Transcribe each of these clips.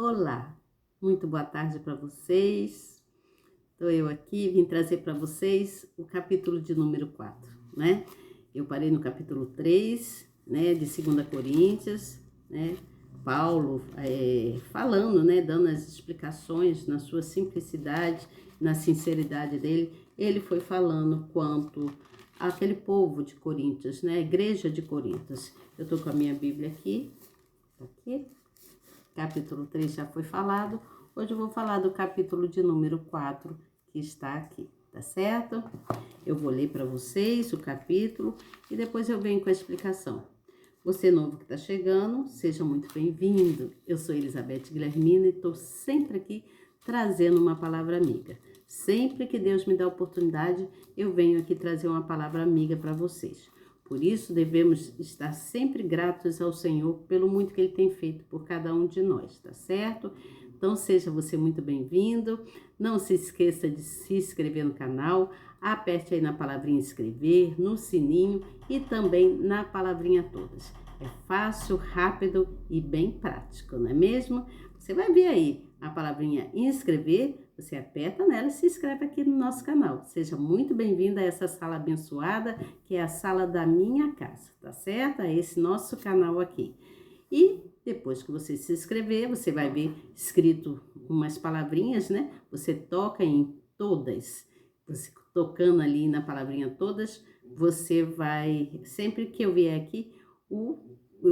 Olá, muito boa tarde para vocês. Estou eu aqui, vim trazer para vocês o capítulo de número 4, né? Eu parei no capítulo 3, né, de 2 Coríntios, né? Paulo falando, né, dando as explicações na sua simplicidade, na sinceridade dele. Ele foi falando quanto àquele povo de Coríntios, né, a igreja de Coríntios. Eu estou com a minha Bíblia aqui. Capítulo 3 já foi falado. Hoje eu vou falar do capítulo de número 4, que está aqui, tá certo? Eu vou ler para vocês o capítulo e depois eu venho com a explicação. Você novo que está chegando, seja muito bem-vindo. Eu sou Elizabeth Guilhermina e estou sempre aqui trazendo uma palavra amiga. Sempre que Deus me dá a oportunidade, eu venho aqui trazer uma palavra amiga para vocês. Por isso, devemos estar sempre gratos ao Senhor pelo muito que Ele tem feito por cada um de nós, tá certo? Então, seja você muito bem-vindo. Não se esqueça de se inscrever no canal. Aperte aí na palavrinha inscrever, no sininho e também na palavrinha todas. É fácil, rápido e bem prático, não é mesmo? Você vai ver aí a palavrinha inscrever, você aperta nela e se inscreve aqui no nosso canal. Seja muito bem-vinda a essa sala abençoada, que é a sala da minha casa, tá certo? É esse nosso canal aqui. E depois que você se inscrever, você vai ver escrito umas palavrinhas, né? Você toca em todas. Você tocando ali na palavrinha todas, você vai, sempre que eu vier aqui, o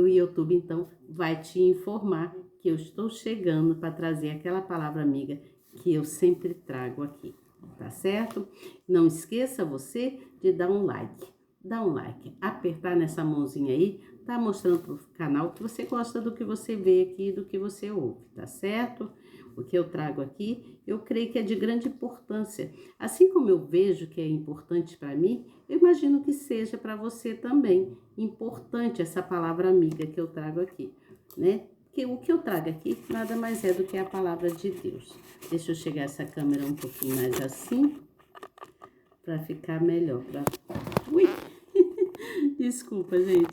YouTube então vai te informar que eu estou chegando para trazer aquela palavra amiga que eu sempre trago aqui, tá certo? Não esqueça você de dar um like. Dá um like, apertar nessa mãozinha aí, tá mostrando pro canal que você gosta do que você vê aqui, do que você ouve, tá certo? O que eu trago aqui, eu creio que é de grande importância. Assim como eu vejo que é importante para mim, eu imagino que seja para você também importante essa palavra amiga que eu trago aqui, né? Que o que eu trago aqui nada mais é do que a palavra de Deus. Deixa eu chegar essa câmera um pouquinho mais assim, para ficar melhor. Ui! Desculpa, gente,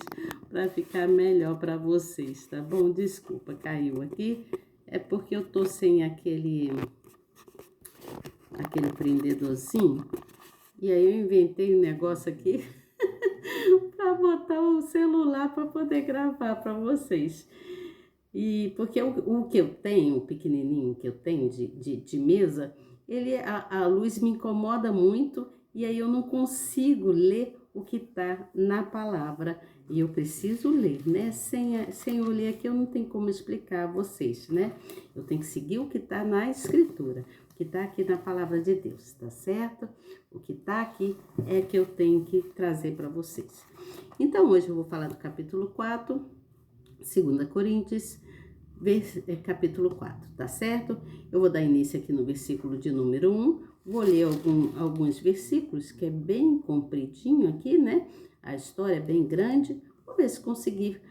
para ficar melhor para vocês, tá bom? Desculpa, caiu aqui. É porque eu tô sem aquele prendedorzinho. E aí eu inventei um negócio aqui para botar o celular para poder gravar para vocês. E porque o que eu tenho, o pequenininho que eu tenho de mesa, a luz me incomoda muito e aí eu não consigo ler o que está na palavra. E eu preciso ler, né? Sem eu ler aqui eu não tenho como explicar a vocês, né? Eu tenho que seguir o que está na escritura, o que está aqui na palavra de Deus, tá certo? O que está aqui é que eu tenho que trazer para vocês. Então hoje eu vou falar do capítulo 4, 2 Coríntios, capítulo 4, tá certo? Eu vou dar início aqui no versículo de número 1, vou ler alguns versículos, que é bem compridinho aqui, né? A história é bem grande, vou ver se conseguir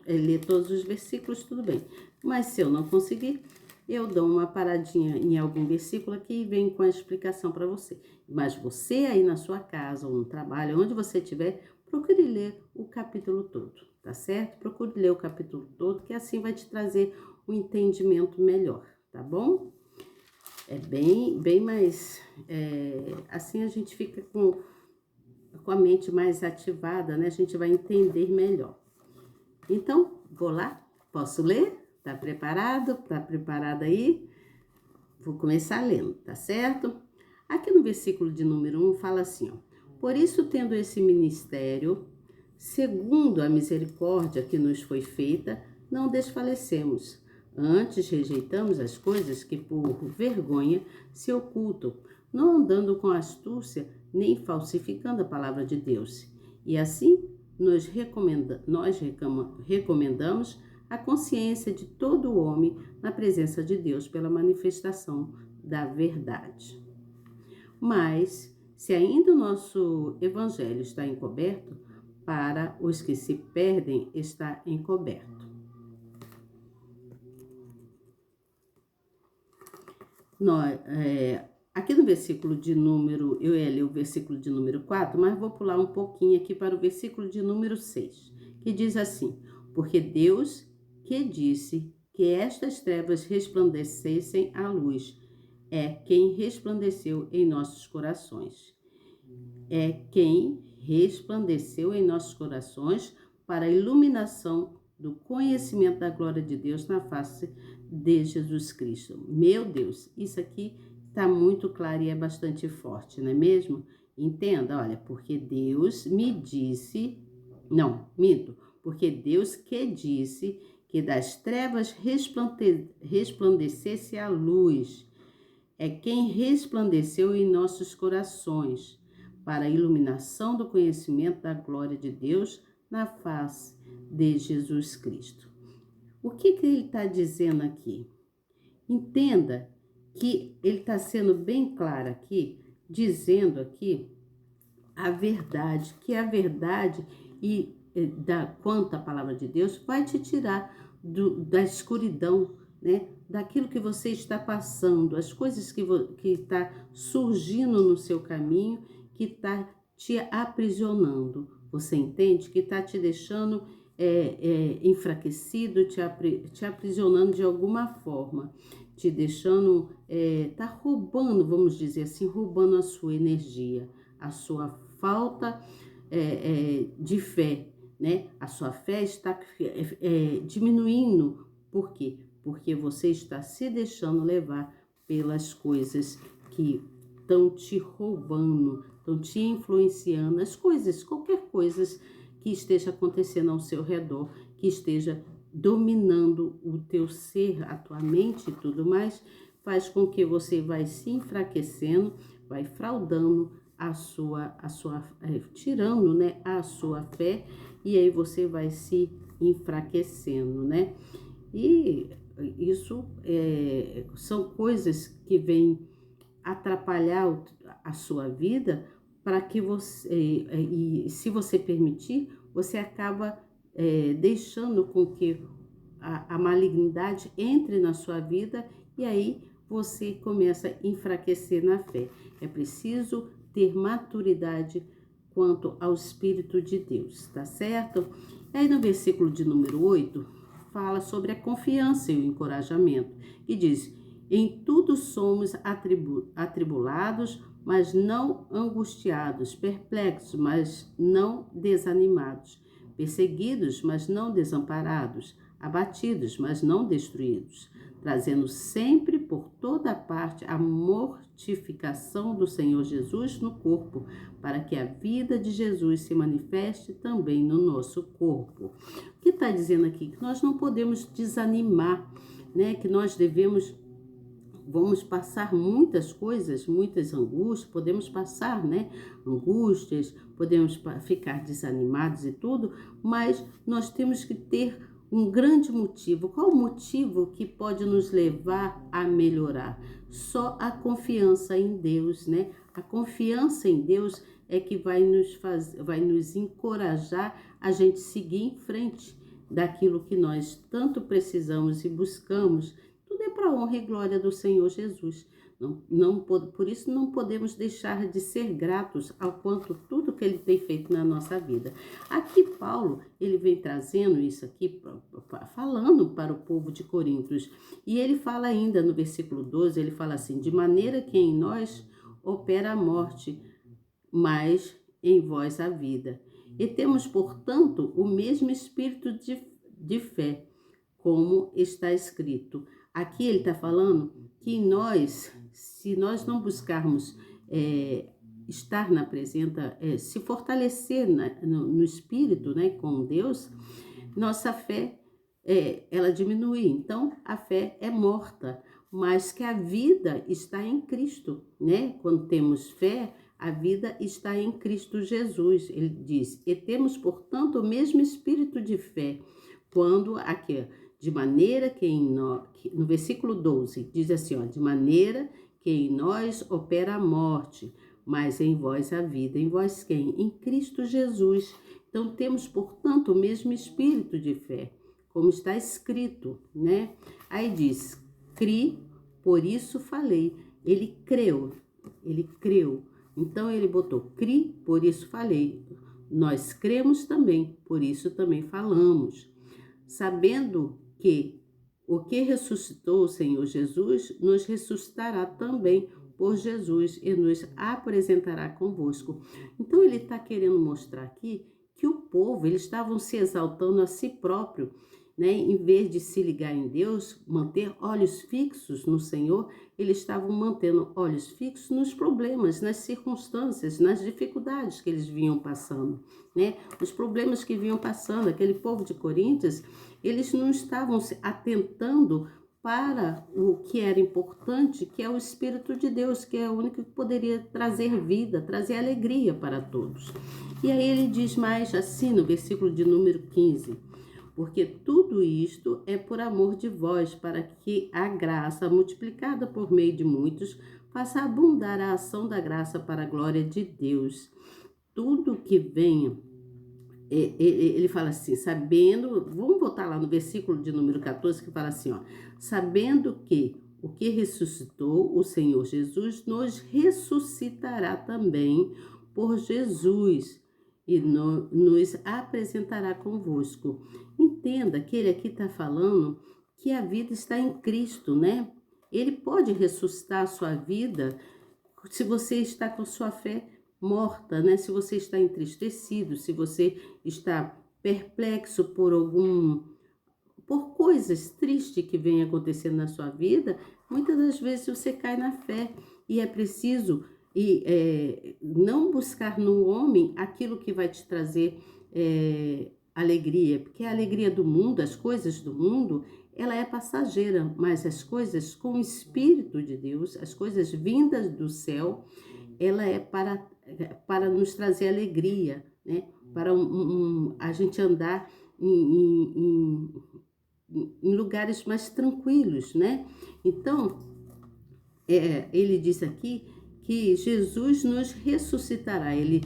ler todos os versículos, tudo bem. Mas se eu não conseguir, eu dou uma paradinha em algum versículo aqui e venho com a explicação para você. Mas você aí na sua casa ou no trabalho, onde você estiver, procure ler o capítulo todo, tá certo? Procure ler o capítulo todo, que assim vai te trazer um entendimento melhor, tá bom? É bem mais... assim a gente fica com a mente mais ativada, né? A gente vai entender melhor. Então, vou lá? Posso ler? Tá preparado? Tá preparada aí? Vou começar lendo, tá certo? Aqui no versículo de número 1 fala assim, ó. Por isso, tendo esse ministério, segundo a misericórdia que nos foi feita, não desfalecemos. Antes rejeitamos as coisas que por vergonha se ocultam, não andando com astúcia nem falsificando a palavra de Deus. E assim nós recomendamos a consciência de todo homem na presença de Deus pela manifestação da verdade. Mas, se ainda o nosso evangelho está encoberto, para os que se perdem está encoberto. Aqui no versículo de número, eu ia ler o versículo de número 4, mas vou pular um pouquinho aqui para o versículo de número 6, que diz assim, porque Deus que disse que estas trevas resplandecessem a luz. É quem resplandeceu em nossos corações. É quem resplandeceu em nossos corações para a iluminação do conhecimento da glória de Deus na face de Jesus Cristo. Meu Deus, isso aqui está muito claro e é bastante forte, não é mesmo? Entenda, olha, porque Deus me disse, não, minto, porque Deus que disse que das trevas resplandecesse a luz. É quem resplandeceu em nossos corações para a iluminação do conhecimento da glória de Deus na face de Jesus Cristo. O que ele está dizendo aqui? Entenda que ele está sendo bem claro aqui, dizendo aqui a verdade, que a verdade quanto à palavra de Deus vai te tirar da escuridão, né? Daquilo que você está passando, as coisas que está surgindo no seu caminho, que está te aprisionando. Você entende? Que está te deixando enfraquecido, te aprisionando de alguma forma, te deixando, tá roubando, vamos dizer assim, roubando a sua energia, a sua falta de fé, né? A sua fé está diminuindo. Por quê? Porque você está se deixando levar pelas coisas que estão te roubando, estão te influenciando, as coisas, qualquer coisa que esteja acontecendo ao seu redor, que esteja dominando o teu ser, a tua mente e tudo mais, faz com que você vai se enfraquecendo, vai fraudando tirando, né, a sua fé, e aí você vai se enfraquecendo, né? E isso são coisas que vêm atrapalhar a sua vida para que você, e se você permitir, você acaba deixando com que a malignidade entre na sua vida e aí você começa a enfraquecer na fé. É preciso ter maturidade quanto ao Espírito de Deus, tá certo? E aí no versículo de número 8, fala sobre a confiança e o encorajamento, e diz: em tudo somos atribulados, mas não angustiados, perplexos, mas não desanimados, perseguidos, mas não desamparados, abatidos, mas não destruídos, trazendo sempre por toda parte a mortificação do Senhor Jesus no corpo, para que a vida de Jesus se manifeste também no nosso corpo. O que está dizendo aqui? Que nós não podemos desanimar, né? Que nós vamos passar muitas coisas, muitas angústias, podemos passar, né? Angústias, podemos ficar desanimados e tudo, mas nós temos que ter um grande motivo. Qual o motivo que pode nos levar a melhorar? Só a confiança em Deus, né? A confiança em Deus é que vai nos encorajar a gente seguir em frente daquilo que nós tanto precisamos e buscamos. Tudo é para a honra e glória do Senhor Jesus. Por isso não podemos deixar de ser gratos ao quanto tudo que ele tem feito na nossa vida. Aqui Paulo, ele vem trazendo isso aqui, falando para o povo de Coríntios. E ele fala ainda no versículo 12, ele fala assim: de maneira que em nós opera a morte, mas em vós a vida. E temos, portanto, o mesmo espírito de fé, como está escrito. Aqui ele está falando que nós, se nós não buscarmos estar na presença, se fortalecer no espírito, né, com Deus, nossa fé, ela diminui. Então, a fé é morta, mas que a vida está em Cristo, né? Quando temos fé, a vida está em Cristo Jesus. Ele diz: e temos, portanto, o mesmo espírito de fé. Quando, aqui, de maneira que no versículo 12, diz assim, ó, de maneira que em nós opera a morte, mas em vós a vida. Em vós quem? Em Cristo Jesus. Então, temos, portanto, o mesmo espírito de fé, como está escrito, né? Aí diz: cri, por isso falei. Ele creu. Então, ele botou: cri, por isso falei. Nós cremos também, por isso também falamos. Sabendo que O que ressuscitou o Senhor Jesus, nos ressuscitará também por Jesus e nos apresentará convosco. Então ele está querendo mostrar aqui que o povo, eles estavam se exaltando a si próprio, né? Em vez de se ligar em Deus, manter olhos fixos no Senhor, eles estavam mantendo olhos fixos nos problemas, nas circunstâncias, nas dificuldades que eles vinham passando, né? Os problemas que vinham passando, aquele povo de Coríntios, eles não estavam se atentando para o que era importante, que é o Espírito de Deus, que é o único que poderia trazer vida, trazer alegria para todos. E aí ele diz mais assim no versículo de número 15: porque tudo isto é por amor de vós, para que a graça, multiplicada por meio de muitos, faça abundar a ação da graça para a glória de Deus. Tudo que venha, ele fala assim, sabendo, vamos voltar lá no versículo de número 14, que fala assim, ó, sabendo que o que ressuscitou o Senhor Jesus nos ressuscitará também por Jesus e nos apresentará convosco. Entenda que ele aqui está falando que a vida está em Cristo, né? Ele pode ressuscitar a sua vida se você está com sua fé morta, né? Se você está entristecido, se você está perplexo por coisas tristes que vêm acontecendo na sua vida, muitas das vezes você cai na fé e é preciso não buscar no homem aquilo que vai te trazer alegria, porque a alegria do mundo, as coisas do mundo, ela é passageira, mas as coisas com o Espírito de Deus, as coisas vindas do céu, ela é para nos trazer alegria, né? Para a gente andar em lugares mais tranquilos, né? Então, ele diz aqui que Jesus nos ressuscitará, ele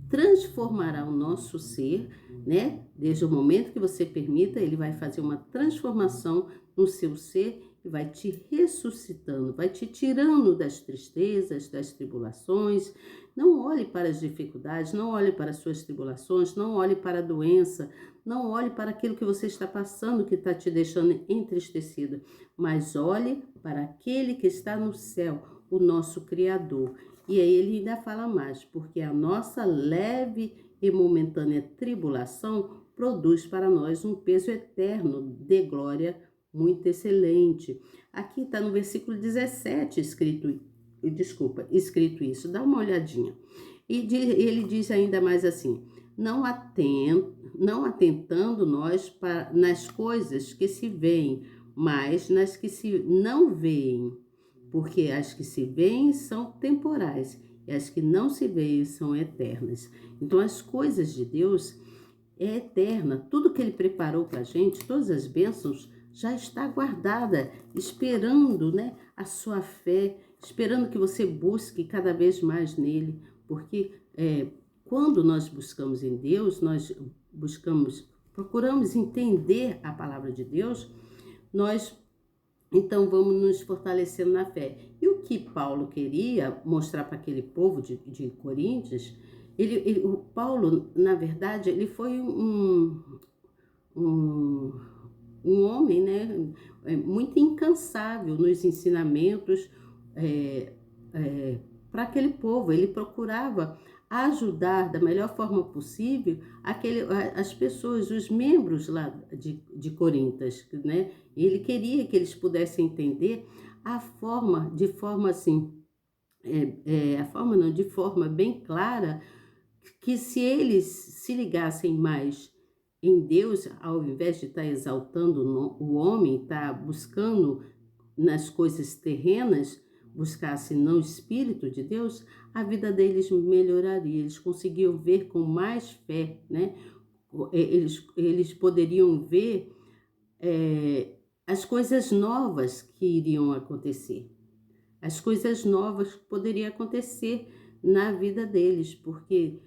transformará o nosso ser, né? Desde o momento que você permita, ele vai fazer uma transformação no seu ser e vai te ressuscitando, vai te tirando das tristezas, das tribulações. Não olhe para as dificuldades, não olhe para as suas tribulações, não olhe para a doença, não olhe para aquilo que você está passando, que está te deixando entristecido, mas olhe para aquele que está no céu, o nosso Criador. E aí ele ainda fala mais, porque a nossa leve e momentânea tribulação produz para nós um peso eterno de glória muito excelente. Aqui está no versículo 17 escrito isso, dá uma olhadinha. E ele diz ainda mais assim, não atentando nós nas coisas que se veem, mas nas que se não veem, porque as que se veem são temporais e as que não se veem são eternas. Então as coisas de Deus é eterna, tudo que ele preparou para a gente, todas as bênçãos já está guardada, esperando, né, a sua fé, esperando que você busque cada vez mais nele, porque quando nós buscamos em Deus, procuramos entender a palavra de Deus, nós então vamos nos fortalecendo na fé. E o que Paulo queria mostrar para aquele povo de Coríntios, o Paulo, na verdade, ele foi um homem, né, muito incansável nos ensinamentos para aquele povo. Ele procurava ajudar da melhor forma possível as pessoas, os membros lá de Coríntios, né? Ele queria que eles pudessem entender de forma bem clara, que se eles se ligassem mais em Deus, ao invés de estar exaltando o homem, estar buscando nas coisas terrenas, buscassem no Espírito de Deus, a vida deles melhoraria, eles conseguiam ver com mais fé, né? Eles poderiam ver as coisas novas que iriam acontecer, as coisas novas que poderiam acontecer na vida deles, porque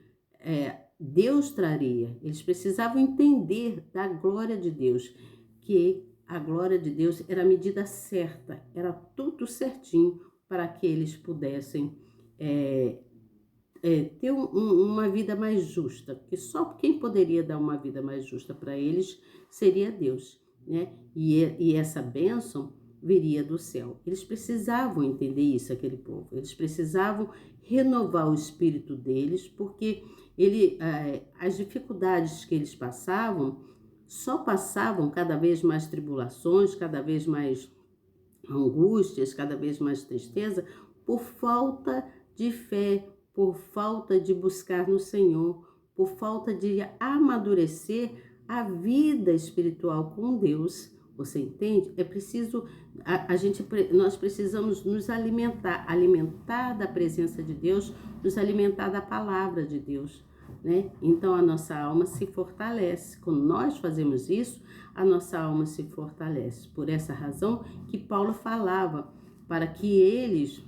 Deus traria, eles precisavam entender da glória de Deus, que a glória de Deus era a medida certa, era tudo certinho para que eles pudessem ter uma vida mais justa, porque só quem poderia dar uma vida mais justa para eles seria Deus. né? E essa bênção viria do céu. Eles precisavam entender isso, aquele povo. Eles precisavam renovar o espírito deles, porque as dificuldades que eles passavam só passavam cada vez mais tribulações, cada vez mais angústias, cada vez mais tristeza, por falta de fé, por falta de buscar no Senhor, por falta de amadurecer a vida espiritual com Deus. Você entende? É preciso, nós precisamos nos alimentar da presença de Deus, nos alimentar da palavra de Deus, né? Então a nossa alma se fortalece. Quando nós fazemos isso, a nossa alma se fortalece. Por essa razão que Paulo falava, para que eles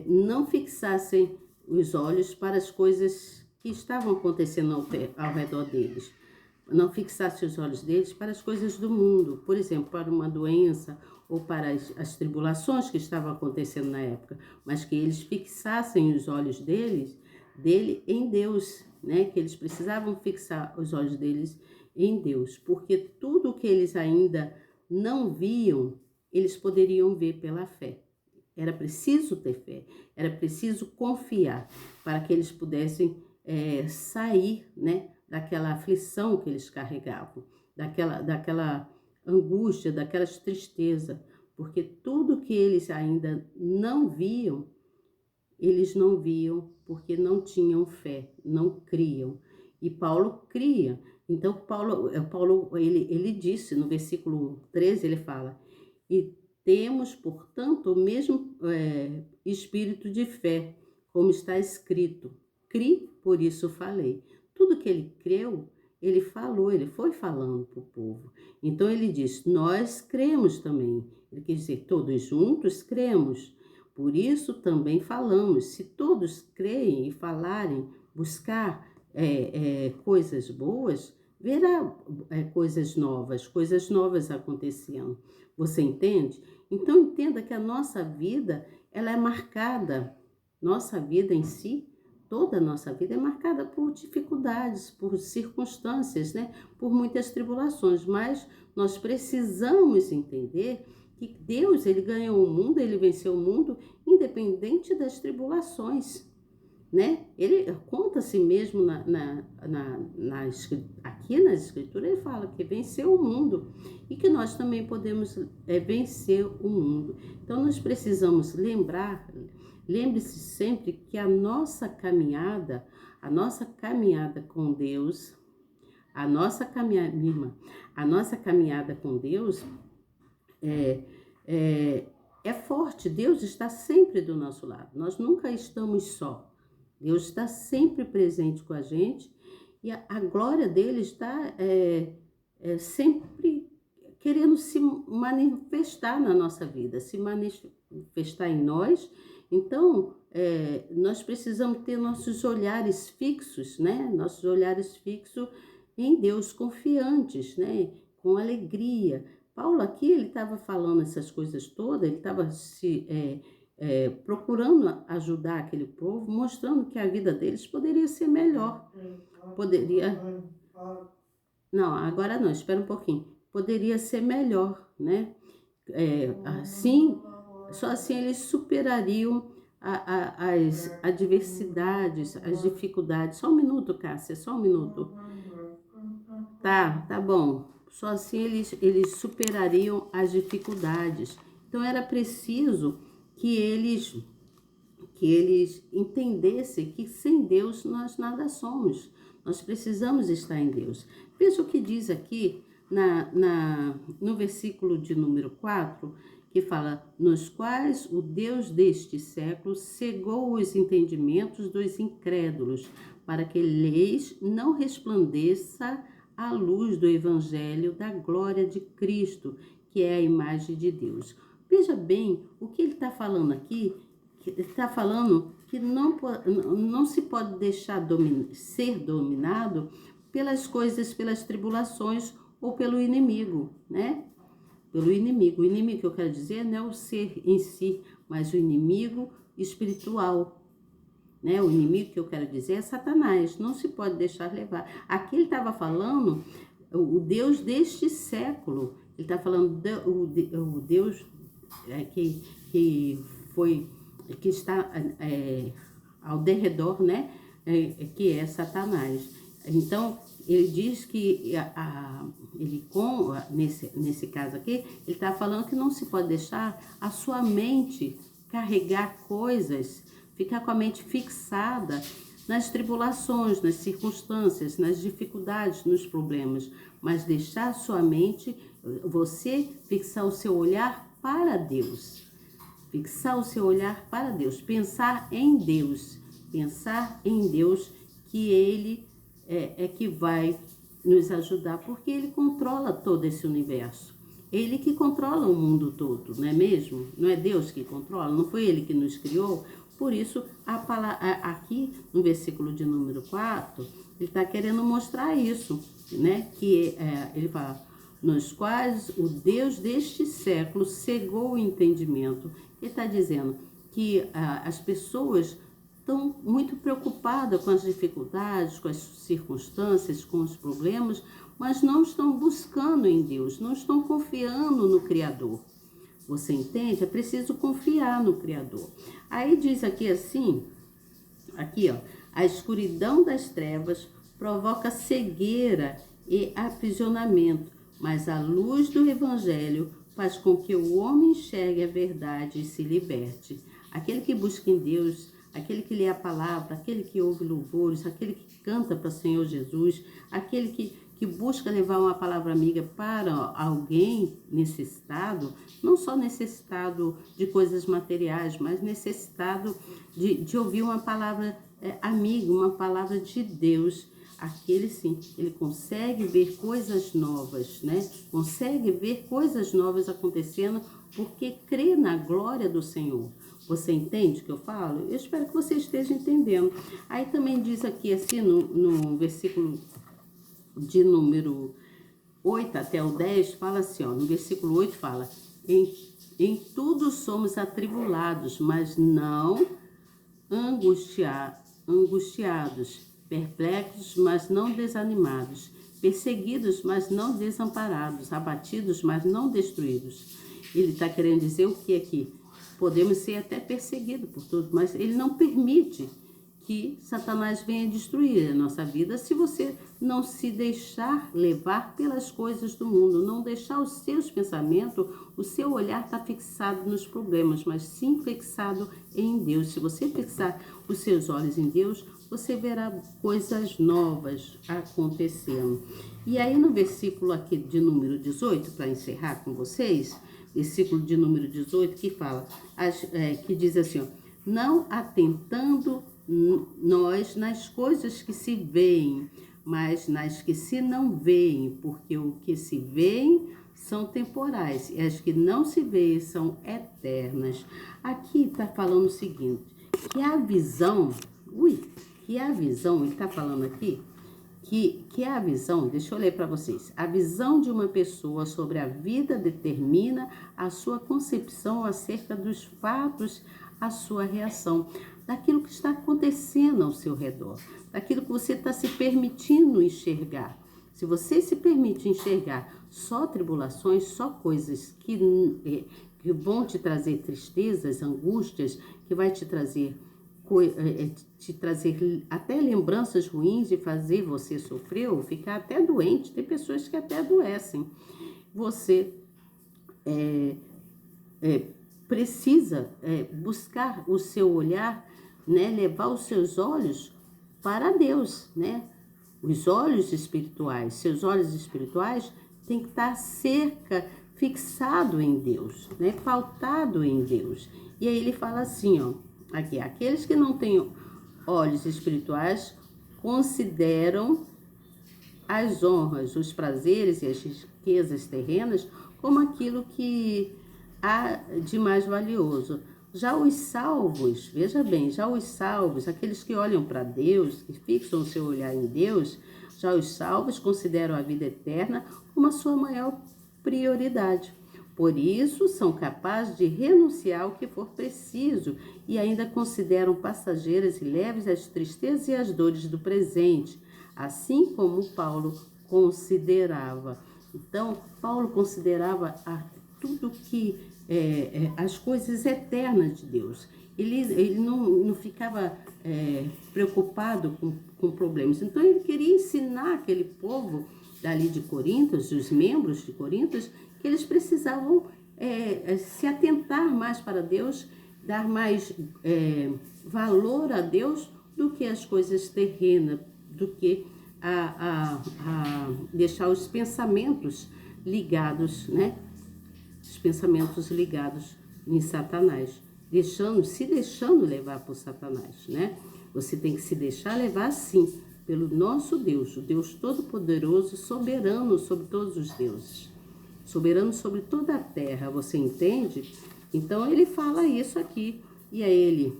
não fixassem os olhos para as coisas que estavam acontecendo ao redor deles. Não fixassem os olhos deles para as coisas do mundo, por exemplo, para uma doença ou para as tribulações que estavam acontecendo na época, mas que eles fixassem os olhos dele em Deus, né? Que eles precisavam fixar os olhos deles em Deus, porque tudo o que eles ainda não viam, eles poderiam ver pela fé. Era preciso ter fé, era preciso confiar para que eles pudessem sair, né, daquela aflição que eles carregavam, daquela angústia, daquela tristeza, porque tudo que eles ainda não viam, eles não viam porque não tinham fé, não criam. E Paulo cria. Então Paulo ele disse no versículo 13, ele fala: e temos, portanto, o mesmo espírito de fé, como está escrito. Cri, por isso falei. Tudo que ele creu, ele falou, ele foi falando para o povo. Então ele diz, nós cremos também. Ele quer dizer, todos juntos cremos. Por isso também falamos. Se todos creem e falarem, buscar coisas boas, verá coisas novas acontecendo. Você entende? Então entenda que a nossa vida, ela é marcada, nossa vida em si, toda a nossa vida é marcada por dificuldades, por circunstâncias, né? Por muitas tribulações, mas nós precisamos entender que Deus, ele ganhou o mundo, ele venceu o mundo, independente das tribulações, né? Ele conta a si mesmo aqui na escritura, ele fala que venceu o mundo e que nós também podemos vencer o mundo. Então nós precisamos lembre-se sempre que a nossa caminhada com Deus, a nossa caminhada com Deus é forte. Deus está sempre do nosso lado, nós nunca estamos só. Deus está sempre presente com a gente e a glória dele está sempre querendo se manifestar na nossa vida, se manifestar em nós. Então, nós precisamos ter nossos olhares fixos, né? Nossos olhares fixos em Deus, confiantes, né? Com alegria. Paulo aqui, ele estava falando essas coisas todas, ele estava procurando ajudar aquele povo, mostrando que a vida deles poderia ser melhor. Não, agora não, espera um pouquinho. Poderia ser melhor, né? Só assim eles superariam as adversidades, as dificuldades. Só um minuto, Cássia, só um minuto. Tá bom. Só assim eles superariam as dificuldades. Então era preciso que eles entendessem que sem Deus nós nada somos. Nós precisamos estar em Deus. Veja o que diz aqui no versículo de número 4, que fala, nos quais o Deus deste século cegou os entendimentos dos incrédulos, para que lhes não resplandeça a luz do evangelho da glória de Cristo, que é a imagem de Deus. Veja bem, o que ele está falando aqui, ele está falando que não se pode deixar ser dominado pelas coisas, pelas tribulações ou pelo inimigo, né? Pelo inimigo. O inimigo que eu quero dizer não é o ser em si, mas o inimigo espiritual, né? O inimigo que eu quero dizer é Satanás. Não se pode deixar levar. Aqui ele estava falando o Deus deste século. Ele está falando o Deus que foi, que está ao derredor, né? Que é Satanás. Então, ele diz que nesse caso aqui, ele está falando que não se pode deixar a sua mente carregar coisas, ficar com a mente fixada nas tribulações, nas circunstâncias, nas dificuldades, nos problemas, mas deixar a sua mente, você fixar o seu olhar para Deus. Fixar o seu olhar para Deus, pensar em Deus, que Ele que vai nos ajudar, porque Ele controla todo esse universo. Ele que controla o mundo todo, não é mesmo? Não é Deus que controla? Não foi Ele que nos criou? Por isso, aqui no versículo de número 4, ele está querendo mostrar isso, né? Que ele fala, nos quais o Deus deste século cegou o entendimento. Ele está dizendo que as pessoas estão muito preocupadas com as dificuldades, com as circunstâncias, com os problemas, mas não estão buscando em Deus, não estão confiando no Criador. Você entende? É preciso confiar no Criador. Aí diz aqui assim, a escuridão das trevas provoca cegueira e aprisionamento, mas a luz do Evangelho faz com que o homem enxergue a verdade e se liberte. Aquele que busca em Deus, aquele que lê a palavra, aquele que ouve louvores, aquele que canta para o Senhor Jesus, aquele que busca levar uma palavra amiga para alguém necessitado, não só necessitado de coisas materiais, mas necessitado de ouvir uma palavra amiga, uma palavra de Deus. Aquele sim, ele consegue ver coisas novas, né? Consegue ver coisas novas acontecendo porque crê na glória do Senhor. Você entende o que eu falo? Eu espero que você esteja entendendo. Aí também diz aqui assim no versículo de número 8 até o 10, fala assim, no versículo 8 fala, em tudo somos atribulados, mas não angustiados, perplexos, mas não desanimados, perseguidos, mas não desamparados, abatidos, mas não destruídos. Ele está querendo dizer o que aqui? Podemos ser até perseguidos por tudo, mas ele não permite que Satanás venha destruir a nossa vida se você não se deixar levar pelas coisas do mundo, não deixar os seus pensamentos, o seu olhar estar fixado nos problemas, mas sim fixado em Deus. Se você fixar os seus olhos em Deus, você verá coisas novas acontecendo. E aí no versículo aqui de número 18, para encerrar com vocês, versículo de número 18, que fala, que diz assim, não atentando nós nas coisas que se veem, mas nas que se não veem, porque o que se veem são temporais e as que não se veem são eternas. Aqui está falando o seguinte, que a visão, ele está falando aqui, que a visão, deixa eu ler para vocês, a visão de uma pessoa sobre a vida determina a sua concepção acerca dos fatos, a sua reação, daquilo que está acontecendo ao seu redor, daquilo que você está se permitindo enxergar. Se você se permite enxergar só tribulações, só coisas que vão te trazer tristezas, angústias, que vai te trazer até lembranças ruins e fazer você sofrer ou ficar até doente. Tem pessoas que até adoecem. Você precisa buscar o seu olhar, né? Levar os seus olhos para Deus, né? Os olhos espirituais, seus olhos espirituais têm que estar fixado em Deus, né? Pautado em Deus. E aí ele fala assim, aqui, aqueles que não têm olhos espirituais consideram as honras, os prazeres e as riquezas terrenas como aquilo que há de mais valioso. Já os salvos, veja bem, aqueles que olham para Deus, que fixam o seu olhar em Deus, já os salvos consideram a vida eterna como a sua maior prioridade. Por isso, são capazes de renunciar ao que for preciso e ainda consideram passageiras e leves as tristezas e as dores do presente, assim como Paulo considerava. Então, Paulo considerava tudo que as coisas eternas de Deus. Ele não ficava preocupado com problemas. Então, ele queria ensinar aquele povo dali de Corinto, os membros de Corinto, que eles precisavam se atentar mais para Deus, dar mais valor a Deus do que as coisas terrenas, do que deixar os pensamentos ligados, né? Os pensamentos ligados em Satanás, se deixando levar por Satanás, né? Você tem que se deixar levar, sim, pelo nosso Deus, o Deus Todo-Poderoso, soberano sobre todos os deuses, soberano sobre toda a terra, você entende? Então, ele fala isso aqui, e aí ele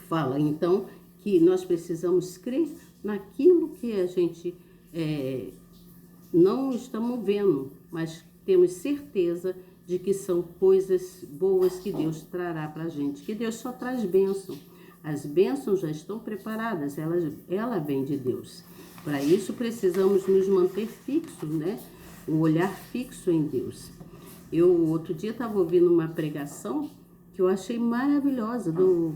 fala, então, que nós precisamos crer naquilo que a gente não estamos vendo, mas temos certeza de que são coisas boas que Deus trará para a gente, que Deus só traz bênção. As bênçãos já estão preparadas, ela vem de Deus. Para isso precisamos nos manter fixos, né? Um olhar fixo em Deus. Eu outro dia estava ouvindo uma pregação que eu achei maravilhosa do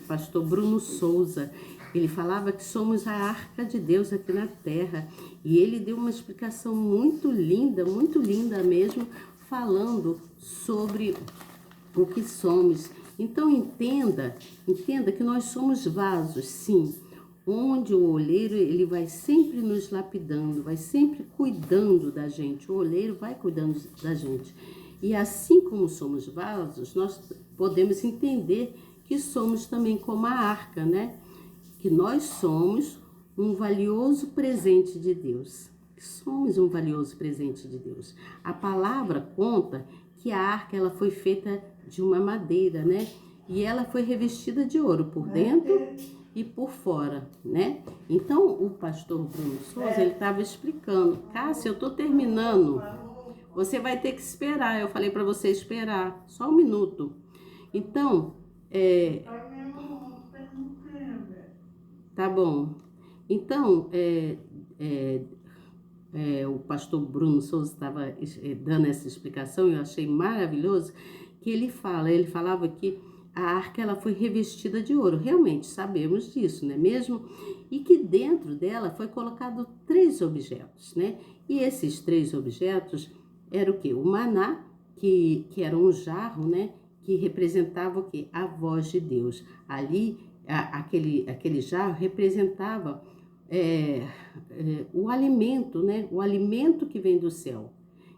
pastor Bruno Souza. Ele falava que somos a arca de Deus aqui na terra. E ele deu uma explicação muito linda mesmo, falando sobre o que somos. Então entenda que nós somos vasos, sim, onde o oleiro ele vai sempre nos lapidando, vai sempre cuidando da gente. O oleiro vai cuidando da gente. E assim como somos vasos, nós podemos entender que somos também como a arca, né? Que nós somos um valioso presente de Deus. Somos um valioso presente de Deus. A palavra conta que a arca ela foi feita de uma madeira, né? E ela foi revestida de ouro por dentro e por fora, né? Então, o pastor Bruno Souza, ele estava explicando. Cássia, eu estou terminando. Você vai ter que esperar. Eu falei para você esperar. Só um minuto. Então, tá bom. Então, o pastor Bruno Souza estava dando essa explicação, eu achei maravilhoso, que ele falava que a arca ela foi revestida de ouro. Realmente sabemos disso, não é mesmo? E que dentro dela foi colocado 3 objetos, né? E esses 3 objetos eram o quê? O maná, que era um jarro, né? Que representava o quê? A voz de Deus. Ali, aquele jarro representava o alimento, né? O alimento que vem do céu.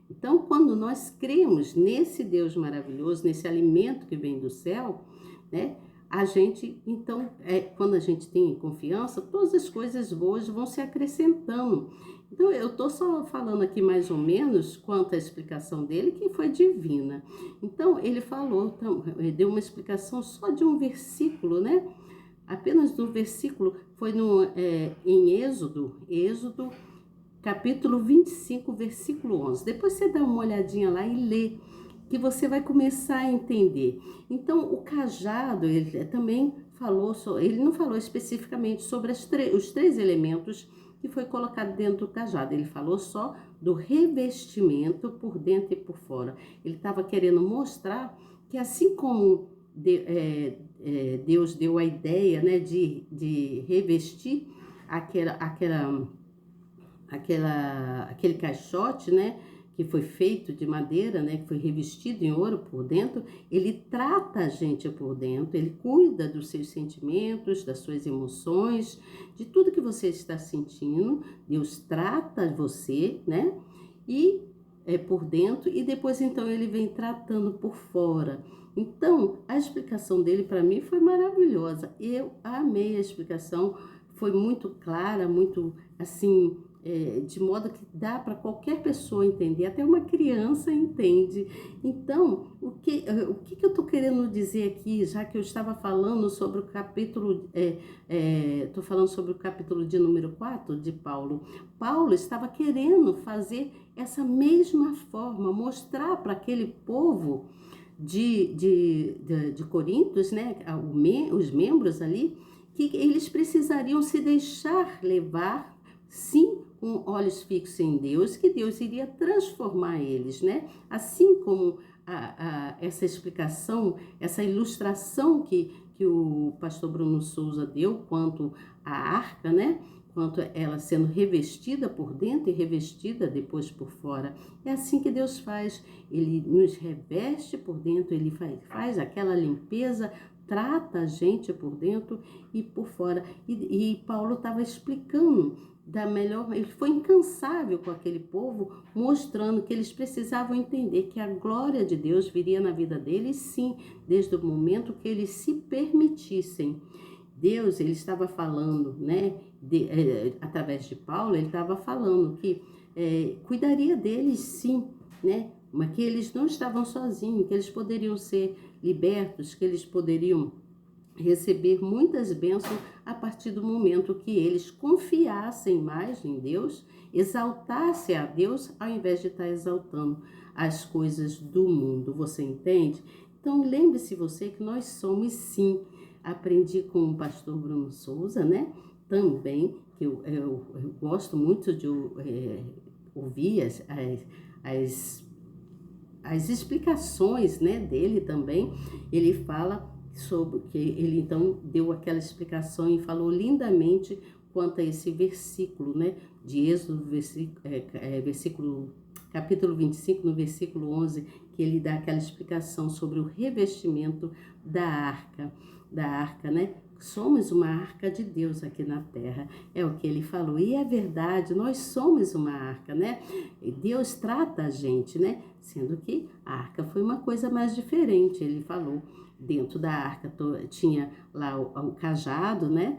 Então, quando nós cremos nesse Deus maravilhoso, nesse alimento que vem do céu, né? A gente, então, quando a gente tem confiança, todas as coisas boas vão se acrescentando. Então, eu estou só falando aqui mais ou menos quanto à explicação dele, que foi divina. Então, ele falou, ele deu uma explicação só de um versículo, né? Apenas do versículo, foi em Êxodo, capítulo 25, versículo 11. Depois você dá uma olhadinha lá e lê, que você vai começar a entender. Então, o cajado, ele também falou, ele não falou especificamente sobre os 3 elementos que foi colocado dentro do cajado. Ele falou só do revestimento por dentro e por fora. Ele estava querendo mostrar que assim como Deus deu a ideia, né, de revestir aquele caixote, né, que foi feito de madeira, né, que foi revestido em ouro por dentro, ele trata a gente por dentro, ele cuida dos seus sentimentos, das suas emoções, de tudo que você está sentindo. Deus trata você, né, e por dentro, e depois então ele vem tratando por fora. Então, a explicação dele para mim foi maravilhosa. Eu amei a explicação, foi muito clara, muito assim, de modo que dá para qualquer pessoa entender, até uma criança entende. Então, o que eu estou querendo dizer aqui, já que eu estava falando sobre o capítulo, estou falando sobre o capítulo de número 4 de Paulo. Paulo estava querendo fazer essa mesma forma, mostrar para aquele povo de Corintos, né, os membros ali, que eles precisariam se deixar levar, sim, com olhos fixos em Deus, que Deus iria transformar eles, né? Assim como essa explicação, essa ilustração que o pastor Bruno Souza deu quanto à arca, né? Quanto ela sendo revestida por dentro e revestida depois por fora. É assim que Deus faz. Ele nos reveste por dentro, ele faz aquela limpeza, trata a gente por dentro e por fora. E Paulo estava explicando da melhor, ele foi incansável com aquele povo, mostrando que eles precisavam entender que a glória de Deus viria na vida deles, sim, desde o momento que eles se permitissem. Deus, ele estava falando, né, através de Paulo, ele estava falando que cuidaria deles, sim, né, mas que eles não estavam sozinhos, que eles poderiam ser libertos, que eles poderiam receber muitas bênçãos a partir do momento que eles confiassem mais em Deus, exaltassem a Deus, ao invés de estar exaltando as coisas do mundo. Você entende? Então, lembre-se você que nós somos, sim. Aprendi com o pastor Bruno Souza, né? Também, que eu gosto muito de ouvir as explicações, né, dele também. Ele fala sobre que ele então deu aquela explicação e falou lindamente quanto a esse versículo, né, de Êxodo, versículo capítulo 25, no versículo 11, que ele dá aquela explicação sobre o revestimento da arca, né? Somos uma arca de Deus aqui na terra, é o que ele falou, e é verdade, nós somos uma arca, né? E Deus trata a gente, né? Sendo que a arca foi uma coisa mais diferente, ele falou, dentro da arca tinha lá o cajado, né?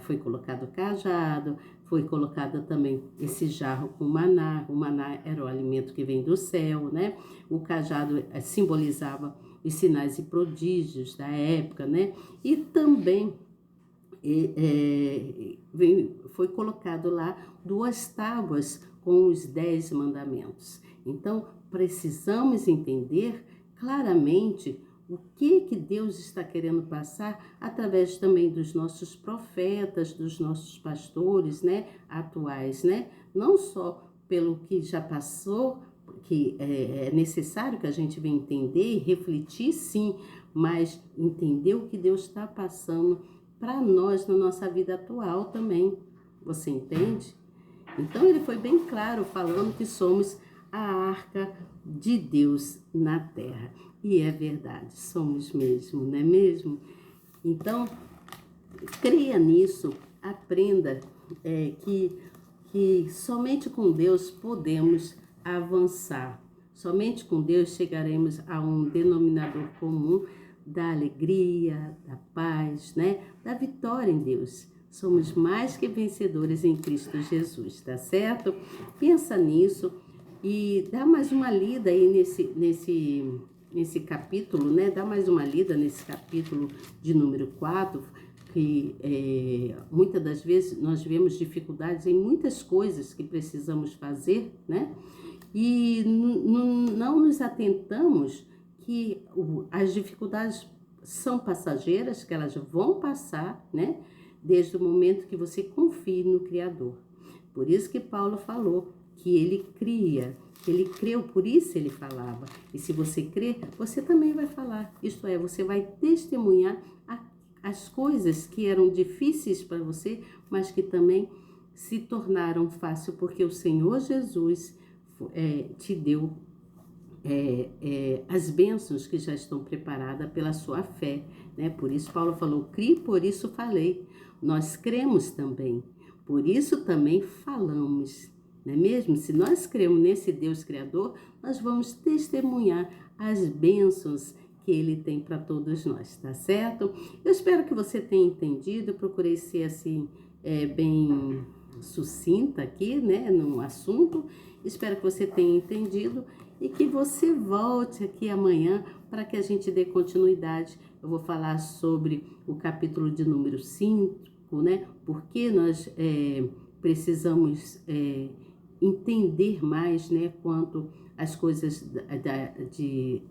Foi colocado o cajado, foi colocado também esse jarro com maná. O maná era o alimento que vem do céu, né? O cajado simbolizava os sinais e prodígios da época, né? E também foi colocado lá 2 tábuas com os 10 mandamentos. Então, precisamos entender claramente o que Deus está querendo passar através também dos nossos profetas, dos nossos pastores, né, atuais, né? Não só pelo que já passou, que é necessário que a gente venha entender e refletir, sim, mas entender o que Deus está passando para nós na nossa vida atual também. Você entende? Então ele foi bem claro falando que somos a arca de Deus na terra. E é verdade, somos mesmo, não é mesmo? Então, creia nisso, aprenda que somente com Deus podemos avançar. Somente com Deus chegaremos a um denominador comum da alegria, da paz, né? Da vitória em Deus. Somos mais que vencedores em Cristo Jesus, tá certo? Pensa nisso e dá mais uma lida aí nesse capítulo, né? Dá mais uma lida nesse capítulo de número 4, que muitas das vezes nós vemos dificuldades em muitas coisas que precisamos fazer, né? E não nos atentamos que as dificuldades são passageiras, que elas vão passar, né? Desde o momento que você confie no Criador. Por isso que Paulo falou que ele cria, que ele creu, por isso ele falava. E se você crer, você também vai falar. Isto é, você vai testemunhar as coisas que eram difíceis para você, mas que também se tornaram fácil, porque o Senhor Jesus te deu as bênçãos que já estão preparadas pela sua fé, né? Por isso Paulo falou, criei, por isso falei. Nós cremos também, por isso também falamos, não é mesmo? Se nós cremos nesse Deus Criador, nós vamos testemunhar as bênçãos que Ele tem para todos nós, tá certo? Eu espero que você tenha entendido, eu procurei ser assim, bem sucinta aqui, né, no assunto. Espero que você tenha entendido e que você volte aqui amanhã para que a gente dê continuidade. Eu vou falar sobre o capítulo de número 5, né? Porque nós precisamos entender mais, né? Quanto às coisas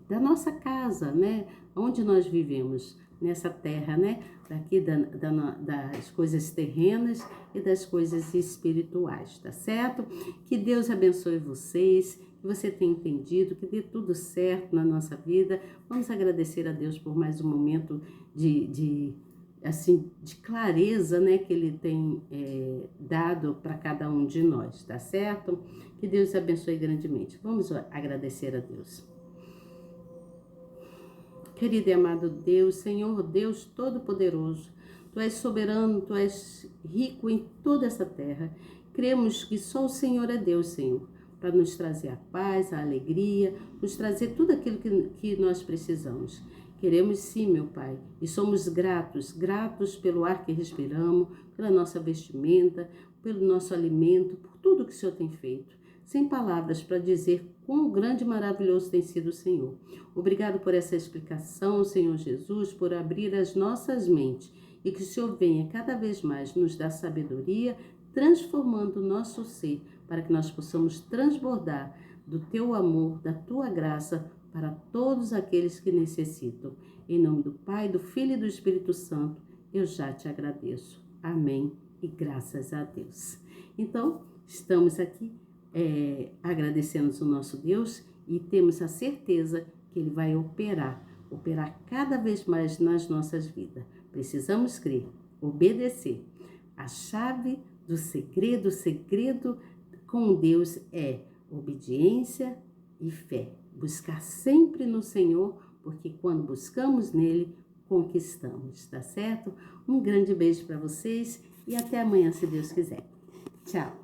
da nossa casa, né? Onde nós vivemos, nessa terra, né? Daqui das coisas terrenas e das coisas espirituais, tá certo? Que Deus abençoe vocês, que você tenha entendido, que dê tudo certo na nossa vida. Vamos agradecer a Deus por mais um momento de clareza, né, que Ele tem dado para cada um de nós, tá certo? Que Deus abençoe grandemente. Vamos agradecer a Deus. Querido e amado Deus, Senhor Deus Todo-Poderoso, Tu és soberano, Tu és rico em toda essa terra. Cremos que só o Senhor é Deus, Senhor, para nos trazer a paz, a alegria, nos trazer tudo aquilo que nós precisamos. Queremos sim, meu Pai, e somos gratos pelo ar que respiramos, pela nossa vestimenta, pelo nosso alimento, por tudo que o Senhor tem feito. Sem palavras para dizer quão grande e maravilhoso tem sido o Senhor. Obrigado por essa explicação, Senhor Jesus, por abrir as nossas mentes e que o Senhor venha cada vez mais nos dar sabedoria, transformando o nosso ser, para que nós possamos transbordar do Teu amor, da Tua graça para todos aqueles que necessitam. Em nome do Pai, do Filho e do Espírito Santo, eu já te agradeço. Amém e graças a Deus. Então, estamos aqui agradecemos o nosso Deus e temos a certeza que Ele vai operar cada vez mais nas nossas vidas. Precisamos crer, obedecer. A chave do segredo com Deus é obediência e fé. Buscar sempre no Senhor, porque quando buscamos nele, conquistamos, tá certo? Um grande beijo para vocês e até amanhã, se Deus quiser. Tchau!